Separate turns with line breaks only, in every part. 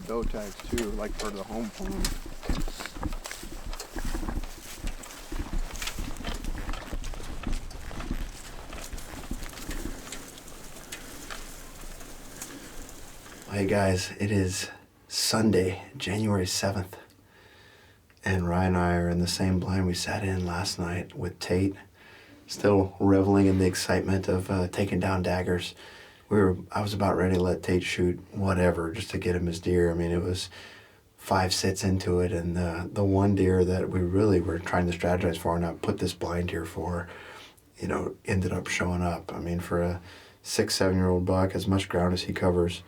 doe tags too, like part of the home farm.
Hey guys, it is Sunday, January 7th, and Ryan and I are in the same blind we sat in last night with Tate, still reveling in the excitement of taking down daggers. I was about ready to let Tate shoot whatever just to get him his deer. I mean, it was 5 sits into it, and the one deer that we really were trying to strategize for and not put this blind here for, ended up showing up. I mean, for a 6-7-year-old buck, as much ground as he covers,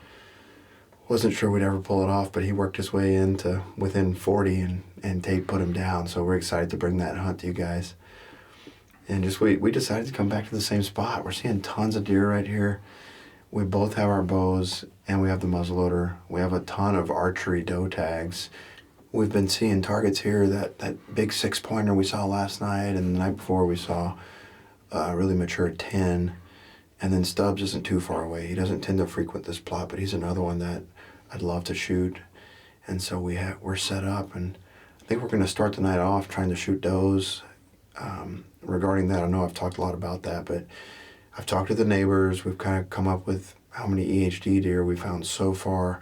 wasn't sure we'd ever pull it off, but he worked his way into within 40 and Tate put him down. So we're excited to bring that hunt to you guys. And we decided to come back to the same spot. We're seeing tons of deer right here. We both have our bows and we have the muzzleloader. We have a ton of Archery Doe tags. We've been seeing targets here, that big 6-pointer we saw last night, and the night before we saw a really mature 10. And then Stubbs isn't too far away. He doesn't tend to frequent this plot, but he's another one that I'd love to shoot. And so we're set up, and I think we're going to start the night off trying to shoot does. Regarding that, I know I've talked a lot about that, but I've talked to the neighbors. We've kind of come up with how many EHD deer we found so far,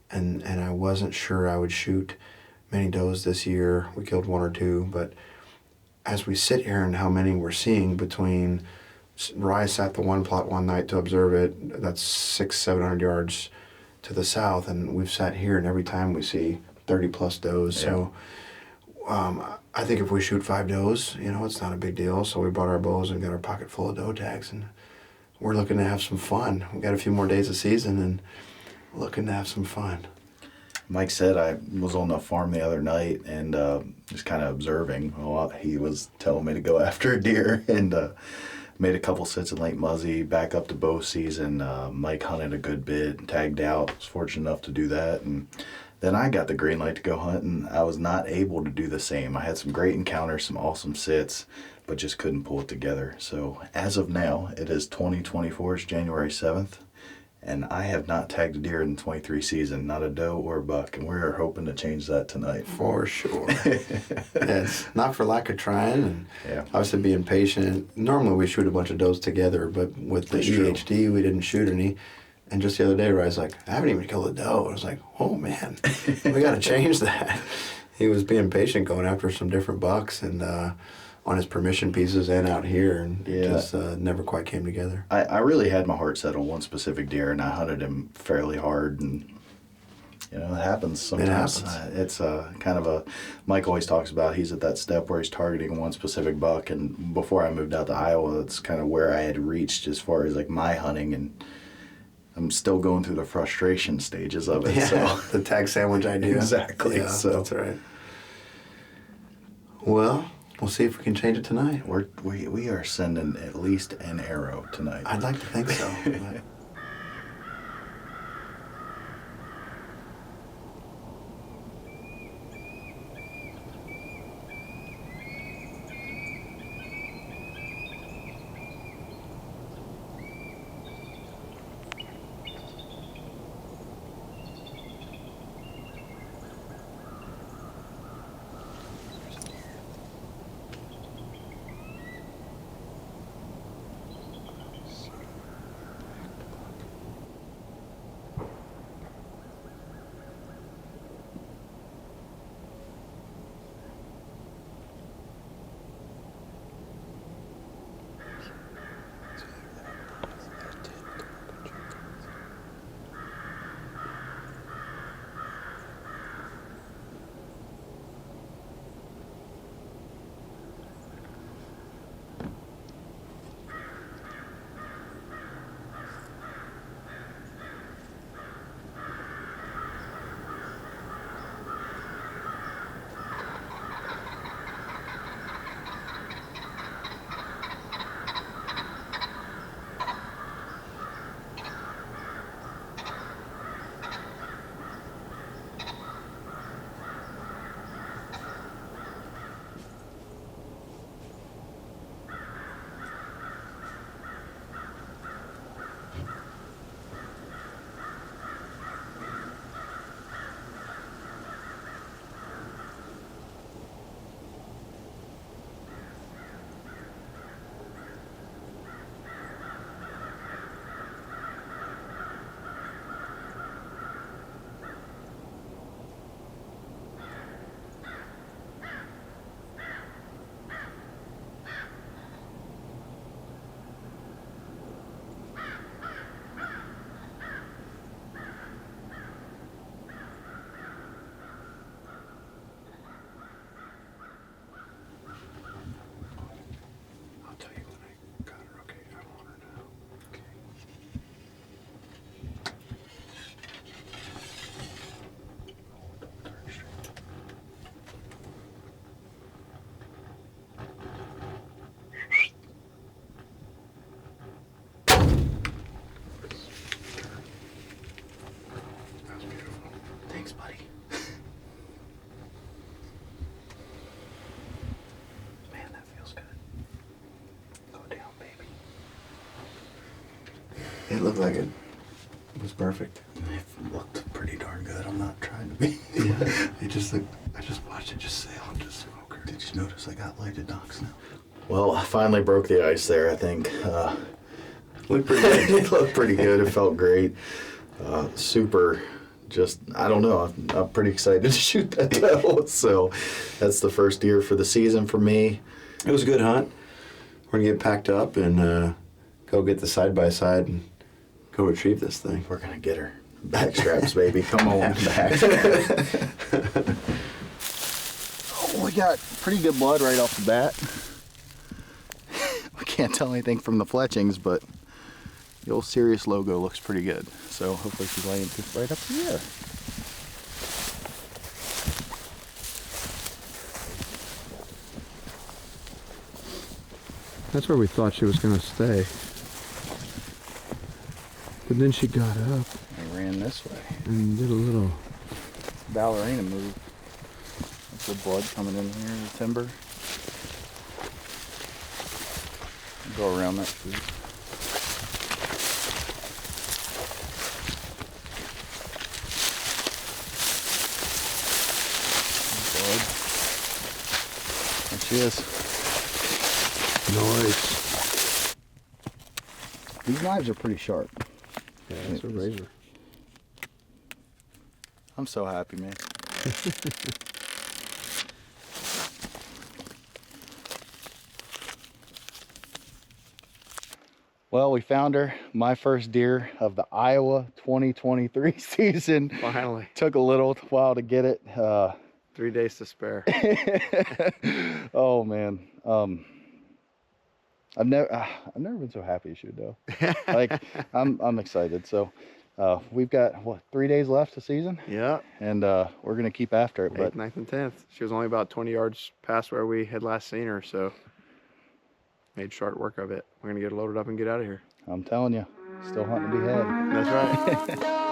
and I wasn't sure I would shoot many does this year. We killed 1 or 2, but as we sit here and how many we're seeing between Rice at the one plot one night to observe it, that's 600-700 yards to the south, and we've sat here and every time we see 30 plus does. Yeah. So I think if we shoot 5 does, it's not a big deal. So we brought our bows and got our pocket full of doe tags, and we're looking to have some fun. We got a few more days of season and looking to have some fun.
Mike said I was on the farm the other night and just kind of observing. Well, he was telling me to go after a deer, and made a couple sits in Lake Muzzy, back up to bow season. Mike hunted a good bit, tagged out, was fortunate enough to do that. And then I got the green light to go hunt, and I was not able to do the same. I had some great encounters, some awesome sits, but just couldn't pull it together. So as of now, it is 2024, it's January 7th, and I have not tagged a deer in the 23 season, not a doe or a buck, and we're hoping to change that tonight.
For sure. It's not for lack of trying, and obviously being patient. Normally we shoot a bunch of does together, but with the EHD, we didn't shoot any. And just the other day, Ryan's like, I haven't even killed a doe. I was like, oh man, we got to change that. He was being patient, going after some different bucks, and on his permission pieces and out here, and it just never quite came together.
I really had my heart set on one specific deer, and I hunted him fairly hard, and it happens sometimes.
It happens.
It's kind of a, Mike always talks about, he's at that step where he's targeting one specific buck, and before I moved out to Iowa, that's kind of where I had reached as far as like my hunting, and I'm still going through the frustration stages of it.
Yeah, so. The tag sandwich idea.
Exactly.
Yeah, so. That's right. Well, we'll see if we can change it tonight.
We are sending at least an arrow tonight.
I'd like to think so. looked like it was perfect.
It looked pretty darn good. I'm not trying to be.
It just looked, I just watched it just sail and just smoke.
Did you notice I got lighted docks now? Well, I finally broke the ice there, I think.
Looked pretty good.
It looked pretty good. It felt great. Super, just, I don't know. I'm pretty excited to shoot that doe. So that's the first deer for the season for me.
It was a good hunt. We're gonna get packed up and go get the side-by-side and go retrieve this thing.
We're going to get her. Back straps, baby. Come on, back. Oh, we got pretty good blood right off the bat. We can't tell anything from the fletchings, but the old Sirius logo looks pretty good. So hopefully she's laying just right up here.
That's where we thought she was gonna stay. But then she got up
I ran this way.
and did a little.
Ballerina move. That's the blood coming in here in the timber. Go around that tree. Blood. There she is.
Nice.
These knives are pretty sharp.
Yeah, it's a razor.
I'm so happy, man. Well, we found her. My first deer of the Iowa 2023 season.
Finally.
Took a little while to get it.
3 days to spare.
Oh man. I've never been so happy to shoot though. Like I'm excited. So we've got what, 3 days left of season,
Yeah.
and we're gonna keep after it.
8th,
But
9th, and 10th. She was only about 20 yards past where we had last seen her, so made short work of it. We're gonna get her loaded up and get out of here.
I'm telling you, still hunting to be had.
That's right.